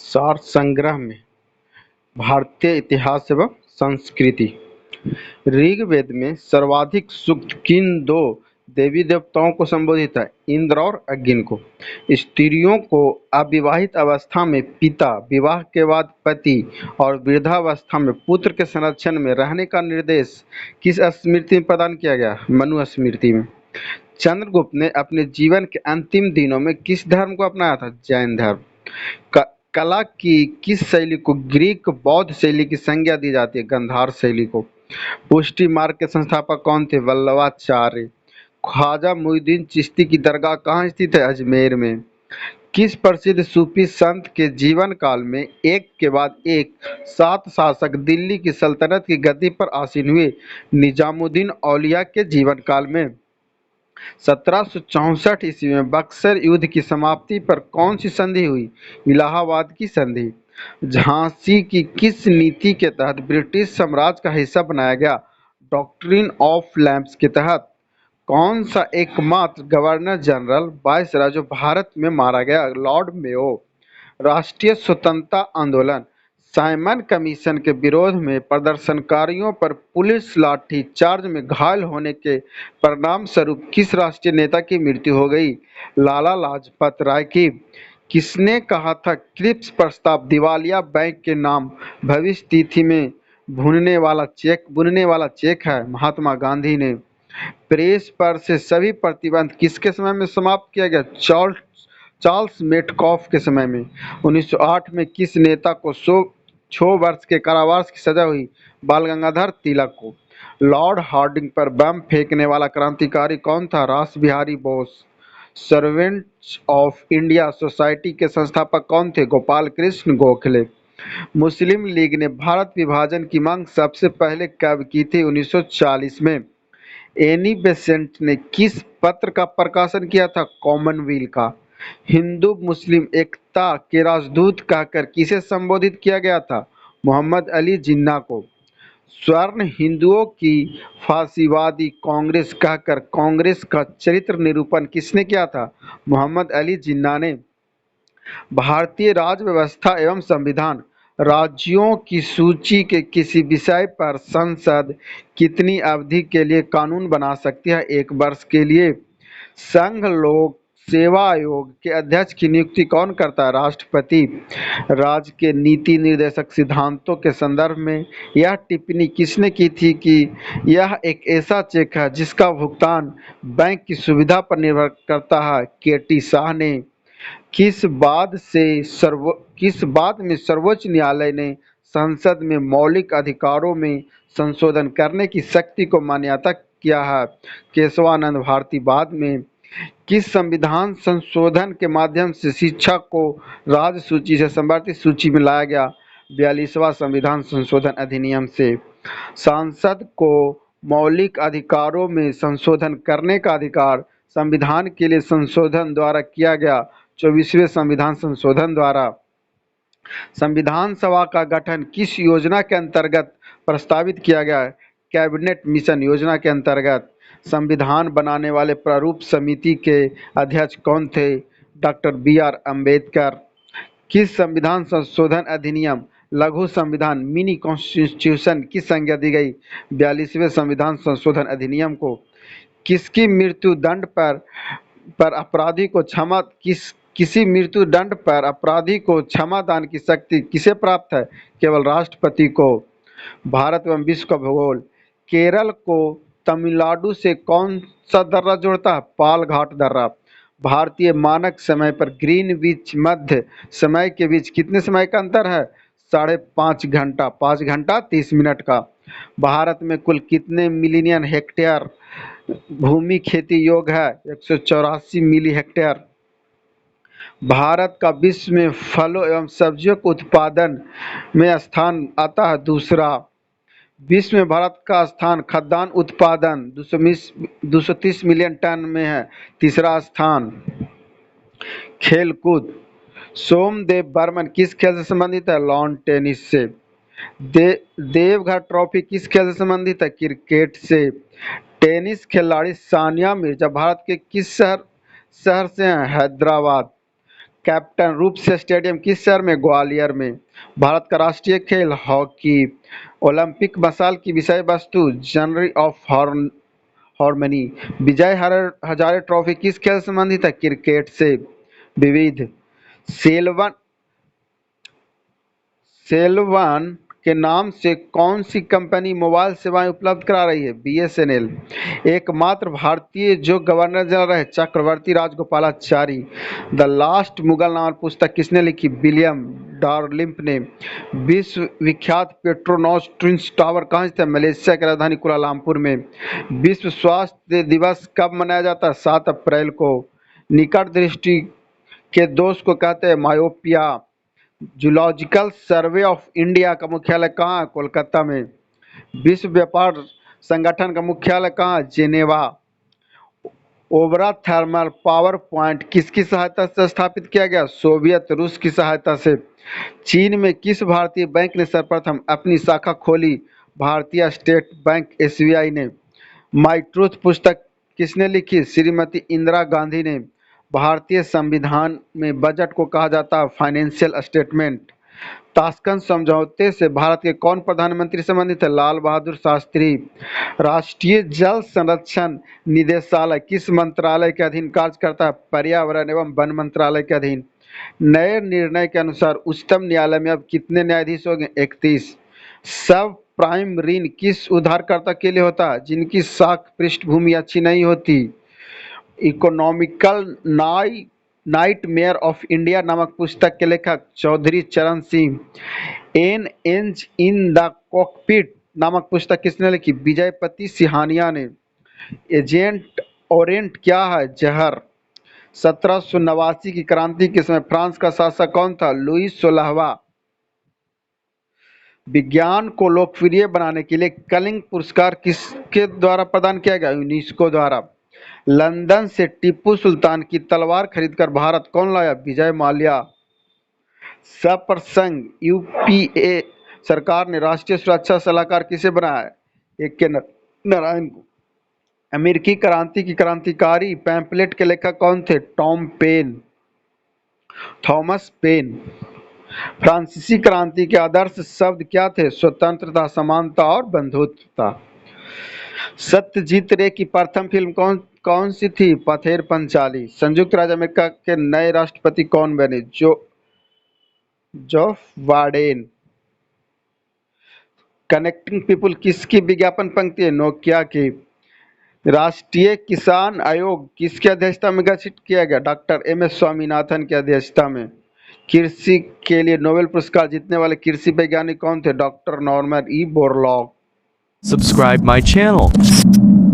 सार संग्रह में भारतीय इतिहास एवं संस्कृति। ऋग्वेद में सर्वाधिक सूक्त किन दो देवी देवताओं को संबोधित है? इंद्र और अग्नि को। स्त्रियों को अविवाहित अवस्था में पिता, विवाह के बाद पति और वृद्धावस्था में पुत्र के संरक्षण में रहने का निर्देश किस स्मृति में प्रदान किया गया? मनु स्मृति में। चंद्रगुप्त ने अपने जीवन के अंतिम दिनों में किस धर्म को अपनाया था? जैन धर्म। कला की किस शैली को ग्रीक बौद्ध शैली की संज्ञा दी जाती है? गंधार शैली को। पुष्टि मार्ग के संस्थापक कौन थे? वल्लभाचार्य। ख्वाजा मुइनुद्दीन चिश्ती की दरगाह कहाँ स्थित है? अजमेर में। किस प्रसिद्ध सूफी संत के जीवन काल में एक के बाद एक 7 शासक दिल्ली की सल्तनत की गद्दी पर आसीन हुए? निजामुद्दीन औलिया के जीवन काल में। 1764 ईस्वी में बक्सर युद्ध की समाप्ति पर कौन सी संधि हुई? इलाहाबाद की संधि। झांसी की किस नीति के तहत ब्रिटिश साम्राज्य का हिस्सा बनाया गया? डॉक्ट्रिन ऑफ लैम्प्स के तहत। कौन सा एकमात्र गवर्नर जनरल वायसराय जो भारत में मारा गया? Lord Mayo. राष्ट्रीय स्वतंत्रता आंदोलन साइमन कमीशन के विरोध में प्रदर्शनकारियों पर पुलिस लाठीचार्ज में घायल होने के परिणामस्वरूप किस राष्ट्रीय नेता की मृत्यु हो गई? लाला लाजपत राय की। किसने कहा था क्रिप्स प्रस्ताव दिवालिया बैंक के नाम भविष्य तिथि में बुनने वाला चेक है? महात्मा गांधी ने। प्रेस पर से सभी प्रतिबंध किसके समय में समाप्त किया गया? चार्ल्स मेटकॉफ के समय में। 1908 में किस नेता को 6 वर्ष के कारावास की सजा हुई? बाल गंगाधर तिलक को। लॉर्ड हार्डिंग पर बम फेंकने वाला क्रांतिकारी कौन था? रास Bihari Bose. Servants of India society के संस्थापक कौन थे? गोपाल कृष्ण गोखले। मुस्लिम लीग ने भारत विभाजन की मांग सबसे पहले कब की थी? 1940 में। एनी बेसेंट ने किस पत्र का प्रकाशन किया था? कॉमनवेल्थ का। हिंदू मुस्लिम एकता के राजदूत कहकर किसे संबोधित किया गया था? मोहम्मद अली जिन्ना को। स्वर्ण हिंदुओं की फासीवादी कांग्रेस कहकर कांग्रेस का चरित्र निरूपण किसने किया था? मोहम्मद अली जिन्ना ने। भारतीय राज्य व्यवस्था एवं संविधान राज्यों की सूची के किसी विषय पर संसद कितनी अवधि के लिए कानून बना सकती है? 1 वर्ष के लिए। संघ लोक सेवा आयोग के अध्यक्ष की नियुक्ति कौन करता है? राष्ट्रपति। राज्य के नीति निर्देशक सिद्धांतों के संदर्भ में यह टिप्पणी किसने की थी कि यह एक ऐसा चेक है जिसका भुगतान बैंक की सुविधा पर निर्भर करता है? के.टी. शाह ने। किस बात में सर्वोच्च न्यायालय ने संसद में मौलिक अधिकारों में संशोधन करने की शक्ति को मान्यता किया है? केशवानंद भारती बाद में। किस संविधान संशोधन के माध्यम से शिक्षा को राज्य सूची से संवर्धित सूची में लाया गया? 42वां संविधान संशोधन अधिनियम से। सांसद को मौलिक अधिकारों में संशोधन करने का अधिकार संविधान के लिए संशोधन द्वारा किया गया? 24वें संविधान संशोधन द्वारा। संविधान सभा का गठन किस योजना के अंतर्गत प्रस्तावित किया गया है? कैबिनेट मिशन योजना के अंतर्गत। संविधान बनाने वाले प्रारूप समिति के अध्यक्ष कौन थे? Doctor B R. अम्बेडकर। किस संविधान संशोधन अधिनियम लघु संविधान मिनी कॉन्स्टिट्यूशन की संज्ञा दी गई? 42वें संविधान संशोधन अधिनियम को। किसकी मृत्यु दंड पर अपराधी को क्षमा किसी मृत्यु दंड पर अपराधी को क्षमा दान की शक्ति किसे प्राप्त है? केवल राष्ट्रपति को। भारत एवं विश्व का भूगोल केरल को तमिलनाडु से कौन सा दर्रा जोड़ता है? पाल घाट दर्रा। भारतीय मानक समय पर ग्रीनविच मध्य समय के बीच कितने समय का अंतर है? 5.5 घंटा। 5 घंटा 30 मिनट का। भारत में कुल कितने मिलियन हेक्टेयर भूमि खेती योग्य है? 184 मिली हेक्टेयर। भारत का विश्व में फलों एवं सब्जियों के उत्पादन में स्थान आता है दूसरा। विश्व में भारत का स्थान खाद्यान्न उत्पादन 230 मिलियन टन में है, तीसरा स्थान। खेलकूद सोमदेव बर्मन किस खेल से संबंधित है? लॉन टेनिस से। देवघर ट्रॉफी किस खेल से संबंधित है? क्रिकेट से। टेनिस खिलाड़ी सानिया मिर्जा भारत के किस शहर से हैं? हैदराबाद। कैप्टन रूप से स्टेडियम किस शहर में? ग्वालियर में। भारत का राष्ट्रीय खेल हॉकी। ओलंपिक मसाल की विषय वस्तु जनरी of harmony. Vijay Hazare trophy किस खेल से संबंधित है? क्रिकेट से। विविध। सेलवन सेलवन के नाम से कौन सी कंपनी मोबाइल सेवाएं उपलब्ध करा रही है? बीएसएनएल। एकमात्र भारतीय जो गवर्नर जनरल रहे? चक्रवर्ती राजगोपालाचारी। द लास्ट मुगल नामक पुस्तक किसने लिखी? विलियम डार्लिंप ने। विश्व विख्यात पेट्रोनॉस ट्विंस टावर कहाँ स्थित है? मलेशिया की राजधानी कुलालमपुर में। विश्व स्वास्थ्य दिवस कब मनाया जाता है? 7 अप्रैल को। निकट दृष्टि के दोष को कहते हैं myopia. Zoological survey of India का मुख्यालय कहाँ है? कोलकाता में। विश्व व्यापार संगठन का मुख्यालय कहाँ है? Geneva. Obra thermal power plant किसकी सहायता से स्थापित किया गया? सोवियत रूस की सहायता से। चीन में किस भारतीय बैंक ने सर्वप्रथम अपनी शाखा खोली? भारतीय स्टेट बैंक एसबीआई ने। माई ट्रूथ पुस्तक किसने लिखी? श्रीमती इंदिरा गांधी ने। भारतीय संविधान में बजट को कहा जाता है फाइनेंशियल स्टेटमेंट। ताशकंद समझौते से भारत के कौन प्रधानमंत्री संबंधित है? लाल बहादुर शास्त्री। राष्ट्रीय जल संरक्षण निदेशालय किस मंत्रालय के अधीन कार्य करता है? पर्यावरण एवं वन मंत्रालय के अधीन। नए निर्णय के अनुसार उच्चतम न्यायालय में अब कितने न्यायाधीश होंगे? 31। सब प्राइम ऋण किस उधारकर्ता के लिए होता है? जिनकी साख पृष्ठभूमि अच्छी नहीं होती। इकोनॉमिकल नाइटमेयर ऑफ इंडिया नामक पुस्तक के लेखक Chaudhary Charan Singh. An angel in the cockpit नामक पुस्तक किसने लिखी? विजयपति सिहानिया ने। एजेंट ओरेंट क्या है? जहर। 1789 की क्रांति के समय फ्रांस का शासक कौन था? लुई 16वां। विज्ञान को लोकप्रिय बनाने के लिए कलिंग पुरस्कार किसके द्वारा प्रदान किया गया? यूनेस्को द्वारा। लंदन से टीपू सुल्तान की तलवार खरीदकर भारत कौन लाया? विजय माल्या। सप्रसंग यूपीए सरकार ने राष्ट्रीय सुरक्षा सलाहकार किसे बनाया है? एक के नारायण को। अमेरिकी क्रांति की क्रांतिकारी पैम्पलेट के लेखक कौन थे? Thomas pen. फ्रांसीसी क्रांति के आदर्श शब्द क्या थे? स्वतंत्रता, समानता और बंधुत्वता। सत्यजीत रे की प्रथम फिल्म कौन सी थी? पथेर पंचाली। संयुक्त राज्य अमेरिका के नए राष्ट्रपति कौन बने? Joe Biden. कनेक्टिंग पीपुल किसकी विज्ञापन पंक्ति है? नोकिया की। राष्ट्रीय किसान आयोग किसकी अध्यक्षता में गठित किया गया? Doctor MS. स्वामीनाथन की अध्यक्षता में। कृषि के लिए नोबेल पुरस्कार जीतने वाले कृषि वैज्ञानिक कौन थे? Doctor Norman E Borlaug. Subscribe my channel.